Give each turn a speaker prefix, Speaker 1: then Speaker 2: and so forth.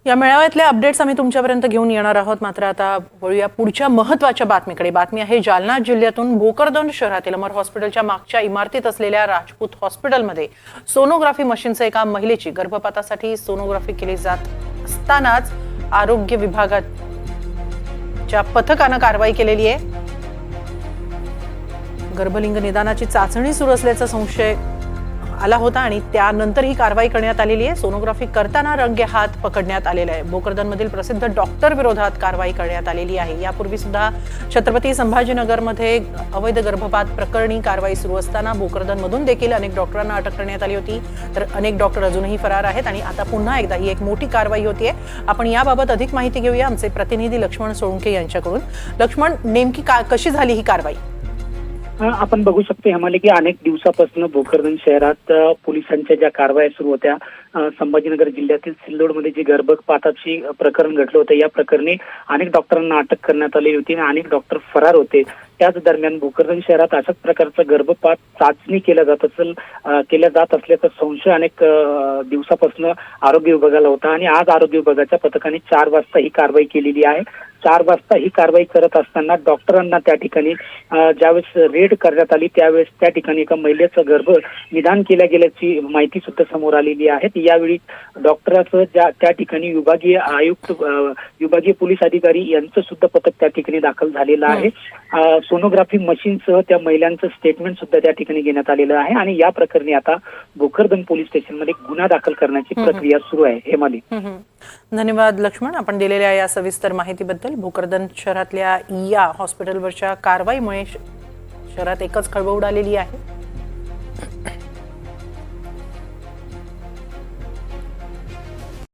Speaker 1: या मेळाव्यातले अपडेट्स आम्ही तुमच्यापर्यंत घेऊन येणार आहोत। मात्र आता वळूया पुढच्या महत्त्वाच्या बातमीकडे। बातमी आहे जालना जिल्ह्यातून भोकरदन शहरातील अमर हॉस्पिटलच्या मागच्या इमारतीत असलेल्या राजपूत हॉस्पिटलमध्ये सोनोग्राफी मशीनचे एका महिलेची गर्भपातासाठी सोनोग्राफी केली जात असतानाच आरोग्य विभागाच्या पथकाने कारवाई केलेली आहे। गर्भलिंग निदानाची चाचणी सुरू असल्याचा संशय आला होता आणि त्यानंतर ही कारवाई करण्यात आलेली आहे। सोनोग्राफी करताना रंगे हात पकडण्यात आलेला आहे। भोकरदनमधील प्रसिद्ध डॉक्टर विरोधात कारवाई करण्यात आलेली आहे। यापूर्वी सुद्धा छत्रपती संभाजीनगरमध्ये अवैध गर्भपात प्रकरणी कारवाई सुरू असताना भोकरदनमधून देखील अनेक डॉक्टरांना अटक करण्यात आली होती। तर अनेक डॉक्टर अजूनही फरार आहेत आणि आता पुन्हा एकदा ही एक मोठी कारवाई होतीये। आपण याबाबत अधिक माहिती घेऊया आमचे प्रतिनिधी लक्ष्मण सोळंके यांच्याकडून। लक्ष्मण, नेमकी कशी झाली ही कारवाई?
Speaker 2: आपण बघू शकतो हेमाली की अनेक दिवसापासून भोकरदन शहरात पोलिसांच्या ज्या कारवाया सुरू होत्या। संभाजीनगर जिल्ह्यातील सिल्लोडमध्ये जे गर्भपाताची प्रकरण घडलं होतं, या प्रकरणी अनेक डॉक्टरांना अटक करण्यात आली होती आणि अनेक डॉक्टर फरार होते। त्याच दरम्यान भोकरदन शहरात अशाच प्रकारचा गर्भपात चाचणी केल्या जात असल्याचा संशय अनेक दिवसापासून आरोग्य विभागाला होता आणि आज आरोग्य विभागाच्या पथकाने 4 वाजता ही कारवाई केलेली आहे। 4 वाजता ही कारवाई करत असताना डॉक्टरांना त्या ठिकाणी ज्यावेळेस रेड करण्यात आली त्यावेळेस त्या ठिकाणी एका महिलेचं गर्भ निदान केल्या गेल्याची माहिती सुद्धा समोर आलेली आहे। यावेळी डॉक्टरांसह त्या ठिकाणी विभागीय आयुक्त, विभागीय पोलीस अधिकारी यांचं सुद्धा पथक त्या ठिकाणी दाखल झालेलं आहे। सोनोग्राफी मशीनसह त्या महिलांचं स्टेटमेंट सुद्धा त्या ठिकाणी घेण्यात आलेलं आहे आणि या प्रकरणी आता भोकरदन पोलीस स्टेशनमध्ये गुन्हा दाखल करण्याची प्रक्रिया सुरू आहे। हेमाली,
Speaker 1: धन्यवाद लक्ष्मण, आपण दिलेल्या या सविस्तर माहितीबद्दल। भोकरदन शहरातल्या या हॉस्पिटलवरच्या कारवाईमुळे शहरात एकच खळबळ उडालेली आहे।